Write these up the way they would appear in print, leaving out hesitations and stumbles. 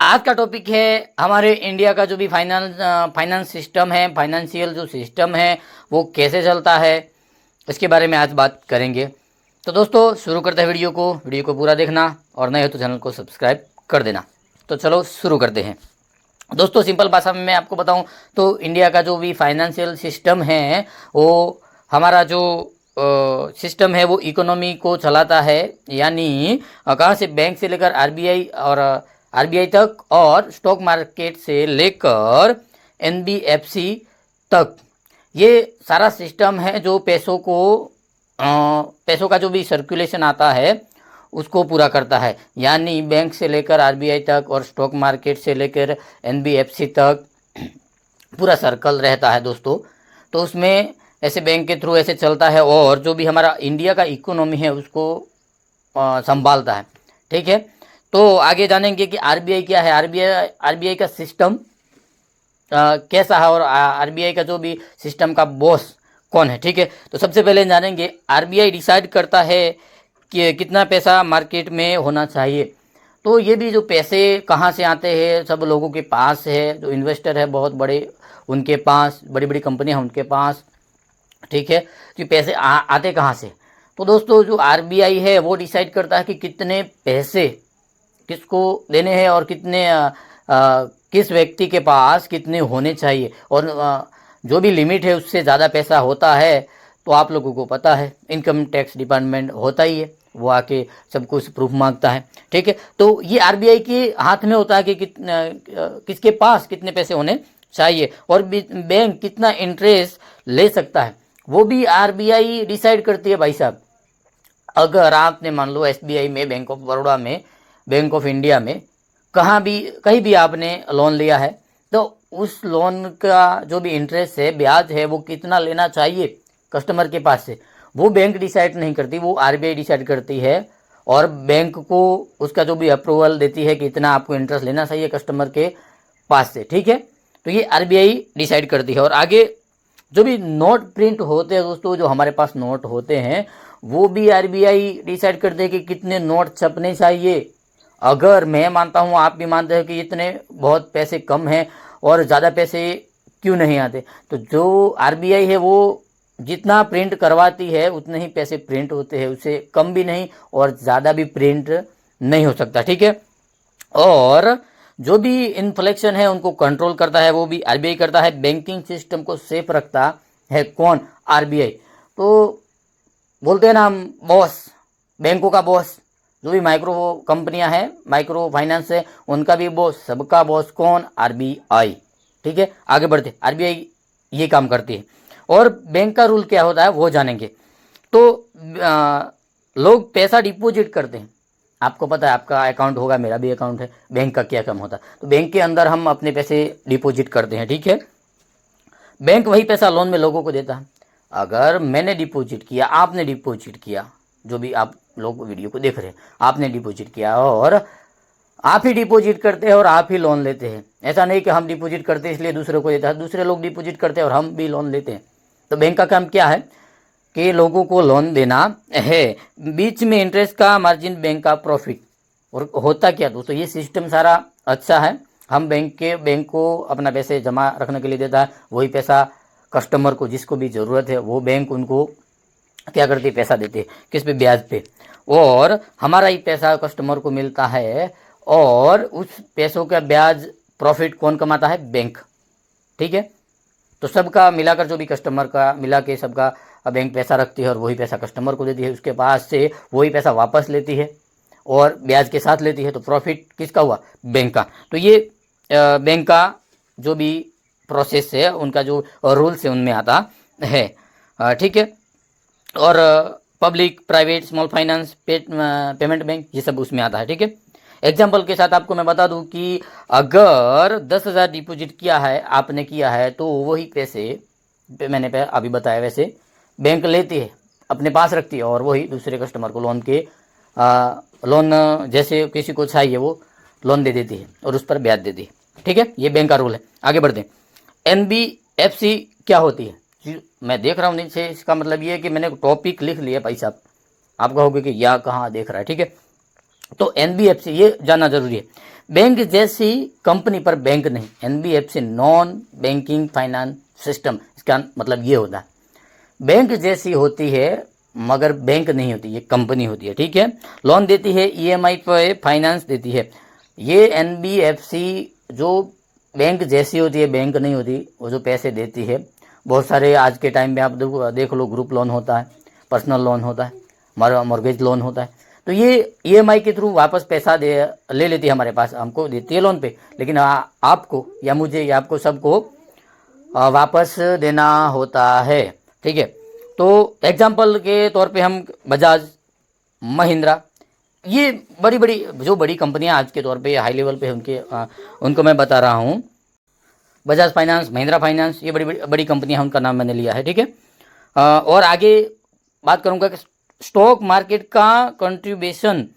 आज का टॉपिक है हमारे इंडिया का जो भी फाइनेंस सिस्टम है, फाइनेंशियल जो सिस्टम है वो कैसे चलता है, इसके बारे में आज बात करेंगे। तो दोस्तों शुरू करते हैं वीडियो को पूरा देखना और नए हो तो चैनल को सब्सक्राइब कर देना। तो चलो शुरू करते हैं। दोस्तों सिंपल भाषा में मैं आपको बताऊं तो इंडिया का जो भी फाइनेंशियल सिस्टम है वो हमारा जो सिस्टम है वो इकोनॉमी को चलाता है, यानी कहाँ से, बैंक से लेकर आरबीआई और आरबीआई तक और स्टॉक मार्केट से लेकर एनबीएफसी तक। ये सारा सिस्टम है जो पैसों का जो भी सर्कुलेशन आता है उसको पूरा करता है, यानी बैंक से लेकर आरबीआई तक और स्टॉक मार्केट से लेकर एनबीएफसी तक पूरा सर्कल रहता है दोस्तों। तो उसमें ऐसे बैंक के थ्रू ऐसे चलता है और जो भी हमारा इंडिया का इकोनॉमी है उसको संभालता है। ठीक है, तो आगे जानेंगे कि आरबीआई क्या है, आरबीआई का सिस्टम कैसा है और आरबीआई का जो भी सिस्टम का बॉस कौन है। ठीक है, तो सबसे पहले जानेंगे आरबीआई डिसाइड करता है कि कितना पैसा मार्केट में होना चाहिए। तो ये भी जो पैसे कहाँ से आते हैं, सब लोगों के पास है, जो इन्वेस्टर है बहुत बड़े उनके पास, बड़ी बड़ी कंपनियां उनके पास। ठीक है, कि पैसे आते कहाँ से। तो दोस्तों जो आरबीआई है वो डिसाइड करता है कि कितने पैसे किसको देने हैं और किस व्यक्ति के पास कितने होने चाहिए। और जो भी लिमिट है उससे ज़्यादा पैसा होता है तो आप लोगों को पता है इनकम टैक्स डिपार्टमेंट होता ही है, वो आके सब कुछ प्रूफ मांगता है। ठीक है, तो ये आरबीआई के हाथ में होता है कि किसके पास कितने पैसे होने चाहिए और बैंक कितना इंटरेस्ट ले सकता है, वो भी आरबीआई डिसाइड करती है भाई साहब। अगर आपने मान लो एसबीआई में, बैंक ऑफ बड़ौदा में, बैंक ऑफ इंडिया में कहीं भी आपने लोन लिया है तो उस लोन का जो भी इंटरेस्ट है, ब्याज है, वो कितना लेना चाहिए कस्टमर के पास से, वो बैंक डिसाइड नहीं करती, वो आरबीआई डिसाइड करती है और बैंक को उसका जो भी अप्रूवल देती है कि इतना आपको इंटरेस्ट लेना चाहिए कस्टमर के पास से। ठीक है, तो ये आरबीआई डिसाइड करती है। और आगे जो भी नोट प्रिंट होते हैं दोस्तों, जो हमारे पास नोट होते हैं वो भी आरबीआई डिसाइड करते हैं कि कितने नोट छपने चाहिए। अगर मैं मानता हूँ, आप भी मानते हैं कि इतने बहुत पैसे कम हैं और ज़्यादा पैसे क्यों नहीं आते, तो जो आरबीआई है वो जितना प्रिंट करवाती है उतने ही पैसे प्रिंट होते हैं, उससे कम भी नहीं और ज़्यादा भी प्रिंट नहीं हो सकता। ठीक है, और जो भी इन्फ्लेशन है उनको कंट्रोल करता है वो भी आरबीआई करता है। बैंकिंग सिस्टम को सेफ रखता है कौन, आरबीआई। तो बोलते हैं ना हम बॉस, बैंकों का बॉस, जो भी माइक्रो कंपनियां हैं, माइक्रो फाइनेंस है, उनका भी बॉस, सबका बॉस कौन, आरबीआई। ठीक है, आगे बढ़ते, आरबीआई ये काम करती है। और बैंक का रूल क्या होता है वो जानेंगे। तो लोग पैसा डिपॉजिट करते हैं, आपको पता है, आपका अकाउंट होगा, मेरा भी अकाउंट है, बैंक का क्या काम होता है, तो बैंक के अंदर हम अपने पैसे डिपॉजिट करते हैं। ठीक है, बैंक वही पैसा लोन में लोगों को देता है। अगर मैंने डिपॉजिट किया, आपने डिपॉजिट किया, जो भी आप लोग वीडियो को देख रहे हैं, आपने डिपॉजिट किया और आप ही डिपॉजिट करते हैं और आप ही लोन लेते हैं। ऐसा नहीं कि हम डिपॉजिट करते हैं इसलिए दूसरे को देता है, दूसरे लोग डिपॉजिट करते हैं और हम भी लोन लेते हैं। तो बैंक का काम क्या है कि लोगों को लोन देना है, बीच में इंटरेस्ट का मार्जिन, बैंक का प्रॉफिट। और होता क्या दोस्तों, ये सिस्टम सारा अच्छा है। हम बैंक को अपना पैसे जमा रखने के लिए देता है, वही पैसा कस्टमर को जिसको भी ज़रूरत है वो बैंक उनको क्या करती है, पैसा देती है, किस पे, ब्याज पे, और हमारा ही पैसा कस्टमर को मिलता है और उस पैसों का ब्याज प्रॉफिट कौन कमाता है, बैंक। ठीक है, तो सबका मिलाकर जो भी कस्टमर का मिला के सबका बैंक पैसा रखती है और वही पैसा कस्टमर को देती है, उसके पास से वही पैसा वापस लेती है और ब्याज के साथ लेती है। तो प्रॉफिट किसका हुआ, बैंक का। तो ये बैंक का जो भी प्रोसेस है, उनका जो रूल्स है उनमें आता है। ठीक है, और public, private, small finance, payment bank, ये सब उसमें आता है। ठीक है, एग्जाम्पल के साथ आपको मैं बता दूं कि अगर 10,000 डिपॉजिट किया है, आपने किया है, तो वही पैसे मैंने अभी बताया वैसे बैंक लेती है, अपने पास रखती है और वही दूसरे कस्टमर को लोन जैसे किसी को चाहिए वो लोन दे देती है और उस पर ब्याज देती है। ठीक है, ये बैंक का रूल है। आगे बढ़ते हैं, एनबीएफसी क्या होती है। मैं देख रहा हूँ नीचे, इसका मतलब ये है कि मैंने टॉपिक लिख लिया भाई साहब, आप कहोगे कि यह कहाँ देख रहा है। ठीक है, तो एनबीएफसी ये जानना जरूरी है। बैंक जैसी कंपनी पर बैंक नहीं, NBFC non banking finance system, इसका मतलब ये होता है बैंक जैसी होती है मगर बैंक नहीं होती, ये कंपनी होती है, ठीक है। लोन देती है, ईएमआई पे फाइनेंस देती है। ये एनबीएफसी जो बैंक जैसी होती है, बैंक नहीं होती, वो जो पैसे देती है, बहुत सारे आज के टाइम में आप देख लो, ग्रुप लोन होता है, पर्सनल लोन होता है, मॉर्गेज लोन होता है, तो ये ईएमआई के थ्रू वापस पैसा ले लेती है हमारे पास, हमको देती है लोन पे, लेकिन आपको या मुझे या आपको सबको वापस देना होता है, ठीक है। तो एग्जाम्पल के तौर पे हम बजाज, महिंद्रा, ये बड़ी बड़ी जो बड़ी कंपनियां आज के तौर पे हाई लेवल पे उनको मैं बता रहा हूँ। बजाज फाइनेंस, महिंद्रा फाइनेंस, ये बड़ी बड़ी बड़ी कंपनियां, उनका नाम मैंने लिया है, ठीक है। और आगे बात करूँगा कि स्टॉक मार्केट का कंट्रीब्यूशन,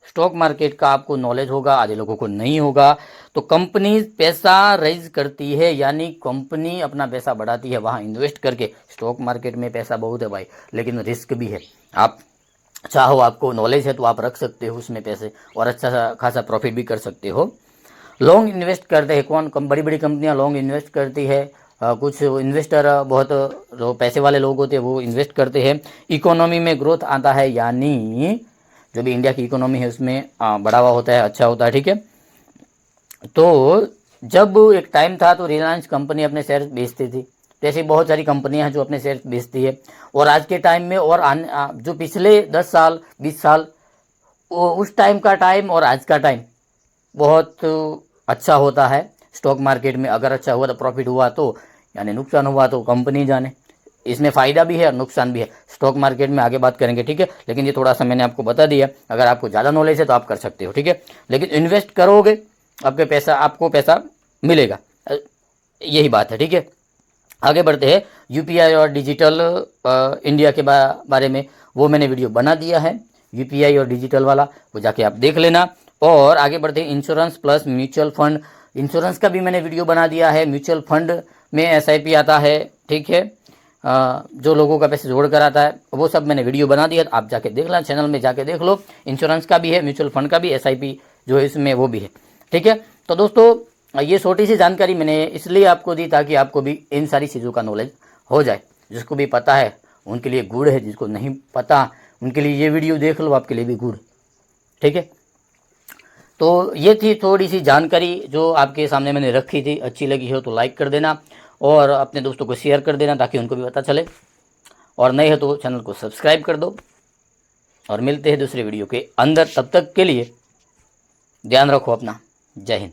स्टॉक मार्केट का आपको नॉलेज होगा, आधे लोगों को नहीं होगा। तो कंपनी पैसा रेज करती है, यानी कंपनी अपना पैसा बढ़ाती है वहाँ इन्वेस्ट करके। स्टॉक मार्केट में पैसा बहुत है भाई, लेकिन रिस्क भी है। आप चाहो, आपको नॉलेज है तो आप रख सकते हो उसमें पैसे और अच्छा खासा प्रॉफिट भी कर सकते हो। लॉन्ग इन्वेस्ट करते हैं कौन? बड़ी बड़ी कंपनियां लॉन्ग इन्वेस्ट करती है। कुछ इन्वेस्टर बहुत जो पैसे वाले लोग होते हैं वो इन्वेस्ट करते हैं। इकोनॉमी में ग्रोथ आता है, यानी जो भी इंडिया की इकोनॉमी है उसमें बढ़ावा होता है, अच्छा होता है, ठीक है। तो जब एक टाइम था तो रिलायंस कंपनी अपने शेयर बेचती थी, तो ऐसी बहुत सारी कंपनियां हैं जो अपने शेयर बेचती है। और आज के टाइम में और जो पिछले 10 साल 20 साल, उस टाइम का टाइम और आज का टाइम बहुत अच्छा होता है स्टॉक मार्केट में। अगर अच्छा हुआ तो प्रॉफिट हुआ तो, यानी नुकसान हुआ तो कंपनी जाने। इसमें फ़ायदा भी है और नुकसान भी है। स्टॉक मार्केट में आगे बात करेंगे, ठीक है। लेकिन ये थोड़ा सा मैंने आपको बता दिया, अगर आपको ज़्यादा नॉलेज है तो आप कर सकते हो, ठीक है। लेकिन इन्वेस्ट करोगे आपको पैसा मिलेगा, यही बात है, ठीक है। आगे बढ़ते हैं। यूपीआई और डिजिटल इंडिया के बारे में वो मैंने वीडियो बना दिया है, यूपीआई और डिजिटल वाला, वो जाके आप देख लेना। और आगे बढ़ते हैं। Insurance plus mutual fund, insurance का भी मैंने वीडियो बना दिया है। म्यूचुअल फंड में एसआईपी आता है, ठीक है, जो लोगों का पैसे जोड़ कर आता है, वो सब मैंने वीडियो बना दिया, आप जाके देख लो, चैनल में जाके देख लो। इंश्योरेंस का भी है, म्यूचुअल फंड का भी, एसआईपी जो है इसमें वो भी है, ठीक है। तो दोस्तों ये छोटी सी जानकारी मैंने इसलिए आपको दी ताकि आपको भी इन सारी चीज़ों का नॉलेज हो जाए। जिसको भी पता है उनके लिए गुड है, जिसको नहीं पता उनके लिए ये वीडियो देख लो, आपके लिए भी गुड, ठीक है। तो ये थी थोड़ी सी जानकारी जो आपके सामने मैंने रखी थी। अच्छी लगी हो तो लाइक कर देना और अपने दोस्तों को शेयर कर देना ताकि उनको भी पता चले, और नए हो तो चैनल को सब्सक्राइब कर दो। और मिलते हैं दूसरे वीडियो के अंदर, तब तक के लिए ध्यान रखो अपना। जय हिंद।